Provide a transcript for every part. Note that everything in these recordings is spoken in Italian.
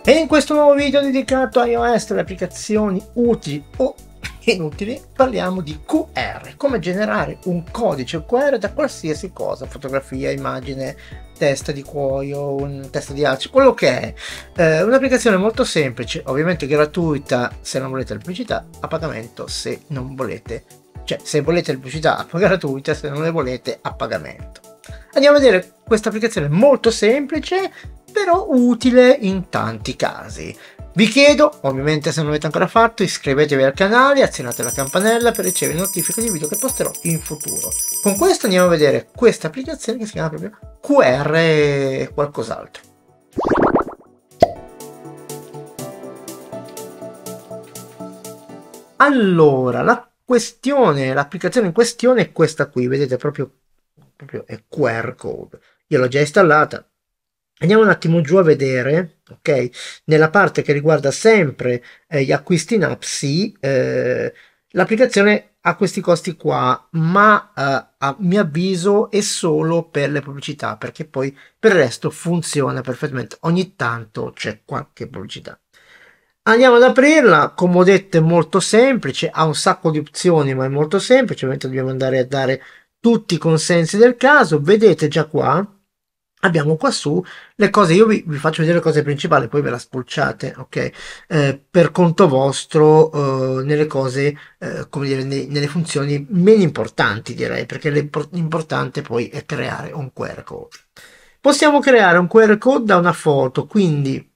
E in questo nuovo video dedicato a iOS, alle applicazioni utili o inutili, parliamo di QR, come generare un codice QR da qualsiasi cosa, fotografia, immagine, testa di cuoio, un testa di alce, quello che è. Un'applicazione molto semplice, ovviamente gratuita se non volete la pubblicità, a pagamento se non volete, cioè se volete la pubblicità gratuita, se non le volete a pagamento. Andiamo a vedere questa applicazione molto semplice, però utile in tanti casi. Vi chiedo, ovviamente se non l'avete ancora fatto, iscrivetevi al canale e azionate la campanella per ricevere notifiche di video che posterò in futuro. Con questo andiamo a vedere questa applicazione che si chiama proprio QR e qualcos'altro. Allora, l'applicazione in questione è questa qui, vedete proprio è QR code. Io l'ho già installata. Andiamo un attimo giù a vedere, ok? Nella parte che riguarda sempre gli acquisti in app, sì, l'applicazione ha questi costi qua, ma a mio avviso è solo per le pubblicità, perché poi per il resto funziona perfettamente. Ogni tanto c'è qualche pubblicità. Andiamo ad aprirla, come ho detto è molto semplice, ha un sacco di opzioni ma è molto semplice, ovviamente dobbiamo andare a dare tutti i consensi del caso. Vedete già qua, abbiamo qua su le cose, io vi faccio vedere le cose principali, poi ve la spulciate, ok? Per conto vostro, nelle cose, come dire, nelle funzioni meno importanti direi, perché l'importante poi è creare un QR code. Possiamo creare un QR code da una foto, quindi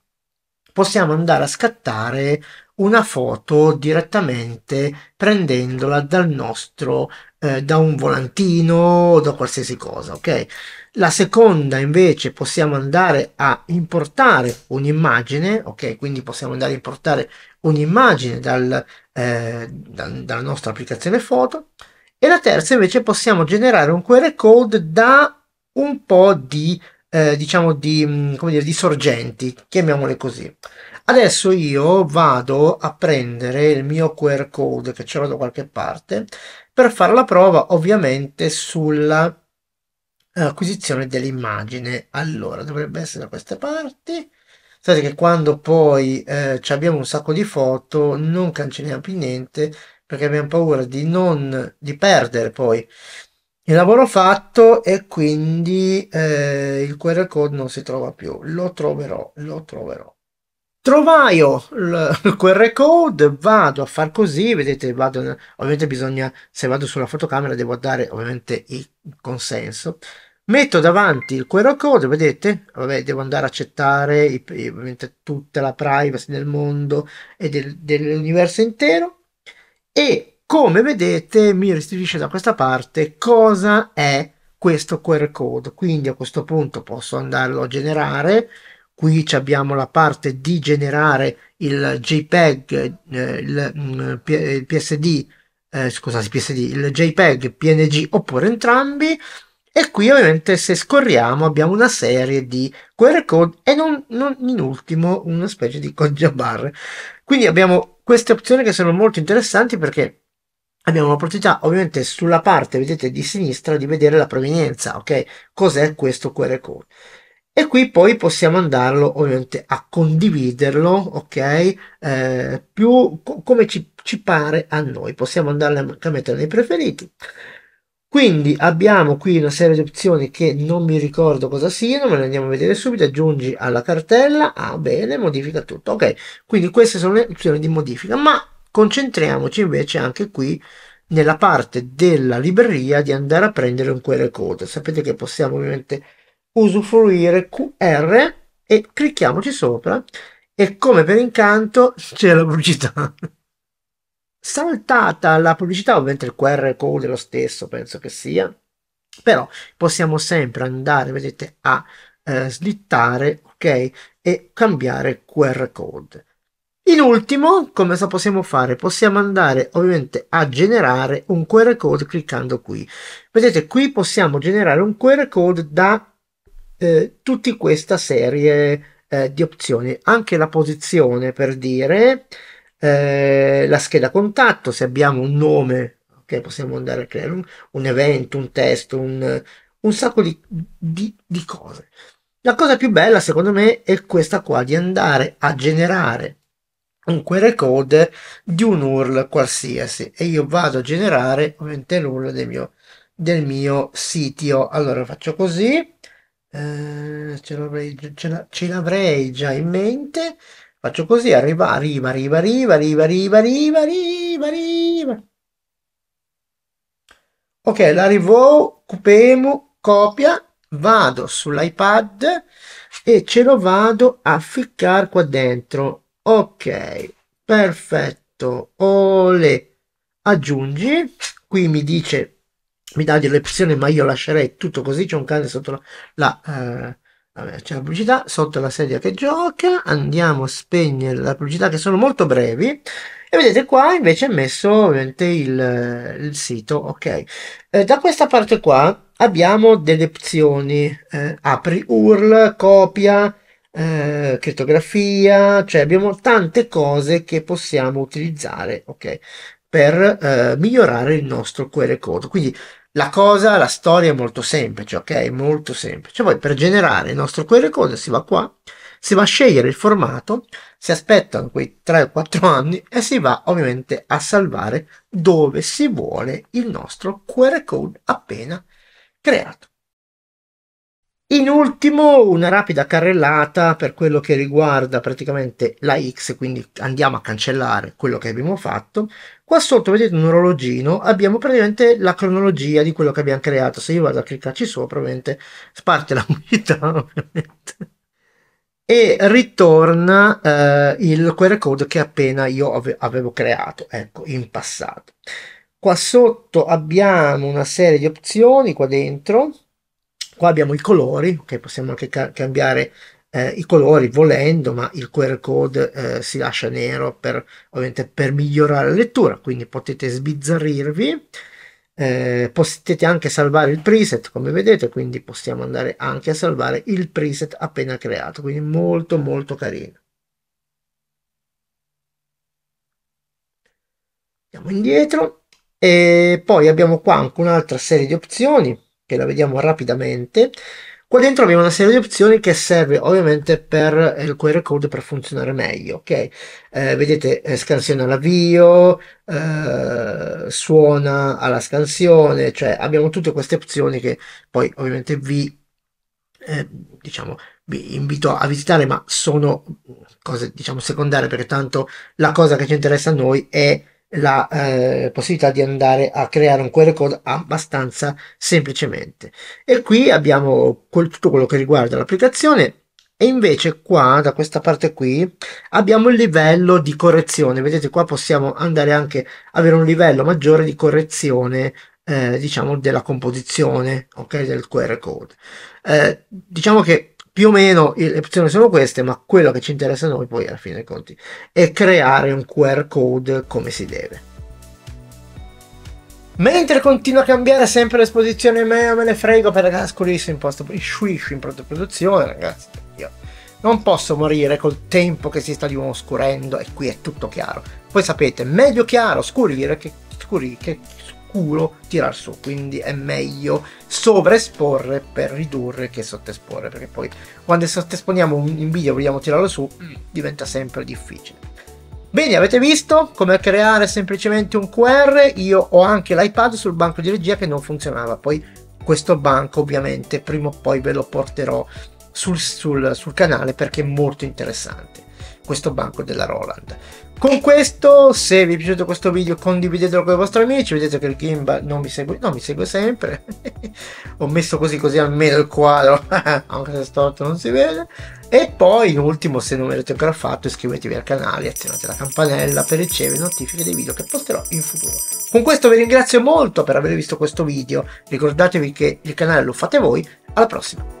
possiamo andare a scattare una foto direttamente prendendola dal nostro da un volantino o da qualsiasi cosa, ok? La seconda invece possiamo andare a importare un'immagine, ok? Quindi possiamo andare a importare un'immagine dalla nostra applicazione foto. E la terza invece possiamo generare un QR code da un po' di diciamo come dire, di sorgenti, chiamiamole così. Adesso io vado a prendere il mio QR code che ce l'ho da qualche parte per fare la prova ovviamente sulla acquisizione dell'immagine. Allora dovrebbe essere da queste parti. Sapete che quando poi abbiamo un sacco di foto non cancelliamo più niente perché abbiamo paura di perdere poi il lavoro fatto e quindi il QR code non si trova più. Lo troverò. Trovaio il QR code, vado a far così, vedete, ovviamente bisogna, se vado sulla fotocamera devo dare ovviamente il consenso. Metto davanti il QR code, vedete? Vabbè, devo andare a accettare ovviamente tutta la privacy del mondo e dell'universo intero. E come vedete mi restituisce da questa parte cosa è questo QR code. Quindi a questo punto posso andarlo a generare. Qui abbiamo la parte di generare il JPEG, il PSD, scusate, PSD, il JPEG, PNG oppure entrambi. E qui ovviamente se scorriamo abbiamo una serie di QR code e non in ultimo una specie di codice a barre. Quindi abbiamo queste opzioni che sono molto interessanti perché abbiamo l'opportunità ovviamente sulla parte, vedete, di sinistra di vedere la provenienza, ok? Cos'è questo QR code? E qui poi possiamo andarlo ovviamente a condividerlo, ok? Come ci pare a noi. Possiamo andarle a mettere nei preferiti. Quindi abbiamo qui una serie di opzioni che non mi ricordo cosa siano, ma le andiamo a vedere subito. Aggiungi alla cartella, bene, modifica tutto. Ok, quindi queste sono le opzioni di modifica, ma concentriamoci invece anche qui nella parte della libreria di andare a prendere un QR code. Sapete che possiamo ovviamente usufruire QR e clicchiamoci sopra e come per incanto c'è la pubblicità. Saltata la pubblicità, ovviamente il QR code è lo stesso, penso che sia, però possiamo sempre andare, vedete, a slittare, ok, e cambiare QR code. In ultimo, come possiamo fare? Possiamo andare ovviamente a generare un QR code cliccando qui. Vedete, qui possiamo generare un QR code da tutta questa serie di opzioni, anche la posizione per dire, la scheda contatto, se abbiamo un nome, ok, possiamo andare a creare un evento, un testo, un sacco di cose. La cosa più bella secondo me è questa qua, di andare a generare un QR code di un URL qualsiasi, e io vado a generare ovviamente l'URL del mio sito. Allora faccio così, ce l'avrei già in mente. Faccio così, arriva. Ok, l'arrivo, copiamo, copia, vado sull'iPad e ce lo vado a ficcare qua dentro. Ok, perfetto. Ole, aggiungi. Qui mi dice, mi dà delle opzioni, ma io lascerei tutto così. C'è un cane sotto vabbè, c'è la pubblicità sotto la sedia che gioca. Andiamo a spegnere la pubblicità, che sono molto brevi. E vedete qua invece è messo ovviamente il sito. Ok, da questa parte qua abbiamo delle opzioni, apri URL, copia, crittografia, cioè abbiamo tante cose che possiamo utilizzare, ok, per migliorare il nostro QR code. Quindi la storia è molto semplice, ok? Molto semplice. Poi per generare il nostro QR code si va qua, si va a scegliere il formato, si aspettano quei 3-4 anni e si va ovviamente a salvare dove si vuole il nostro QR code appena creato. In ultimo, una rapida carrellata per quello che riguarda praticamente la X, quindi andiamo a cancellare quello che abbiamo fatto. Qua sotto vedete un orologino, abbiamo praticamente la cronologia di quello che abbiamo creato. Se io vado a cliccarci sopra, ovviamente parte la pubblicità, ovviamente, e ritorna il QR code che appena io avevo creato, ecco, in passato. Qua sotto abbiamo una serie di opzioni qua dentro. Qua abbiamo i colori, ok, possiamo anche cambiare i colori volendo, ma il QR code si lascia nero ovviamente per migliorare la lettura, quindi potete sbizzarrirvi. Potete anche salvare il preset, come vedete, quindi possiamo andare anche a salvare il preset appena creato, quindi molto molto carino. Andiamo indietro e poi abbiamo qua anche un'altra serie di opzioni che la vediamo rapidamente. Qua dentro abbiamo una serie di opzioni che serve ovviamente per il QR code per funzionare meglio, ok? Vedete, scansiona l'avvio, suona alla scansione, cioè abbiamo tutte queste opzioni che poi ovviamente diciamo, vi invito a visitare, ma sono cose, diciamo, secondarie, perché tanto la cosa che ci interessa a noi è la possibilità di andare a creare un QR code abbastanza semplicemente. E qui abbiamo tutto quello che riguarda l'applicazione. E invece qua, da questa parte qui, abbiamo il livello di correzione. Vedete, qua possiamo andare anche a avere un livello maggiore di correzione, diciamo, della composizione, ok, del QR code. Diciamo che più o meno le opzioni sono queste, ma quello che ci interessa a noi poi alla fine dei conti è creare un QR code come si deve. Mentre continua a cambiare sempre l'esposizione, me ne frego, per ragazzi, scurissimo in post in produzione, ragazzi. Io non posso morire col tempo che si sta di nuovo scurendo, e qui è tutto chiaro. Poi sapete, meglio chiaro scurire che scuro tirar su, quindi è meglio sovraesporre per ridurre che sottoesporre, perché poi quando sottoesponiamo un video e vogliamo tirarlo su diventa sempre difficile. Bene, avete visto come creare semplicemente un QR? Io ho anche l'iPad sul banco di regia che non funzionava, poi questo banco ovviamente prima o poi ve lo porterò sul canale, perché è molto interessante questo banco della Roland. Con questo, se vi è piaciuto questo video, condividetelo con i vostri amici. Vedete che il gimbal non mi segue sempre. Ho messo così almeno il quadro, anche se storto non si vede. E poi in ultimo, se non l'avete ancora fatto, iscrivetevi al canale e azionate la campanella per ricevere notifiche dei video che posterò in futuro. Con questo vi ringrazio molto per aver visto questo video. Ricordatevi che il canale lo fate voi. Alla prossima!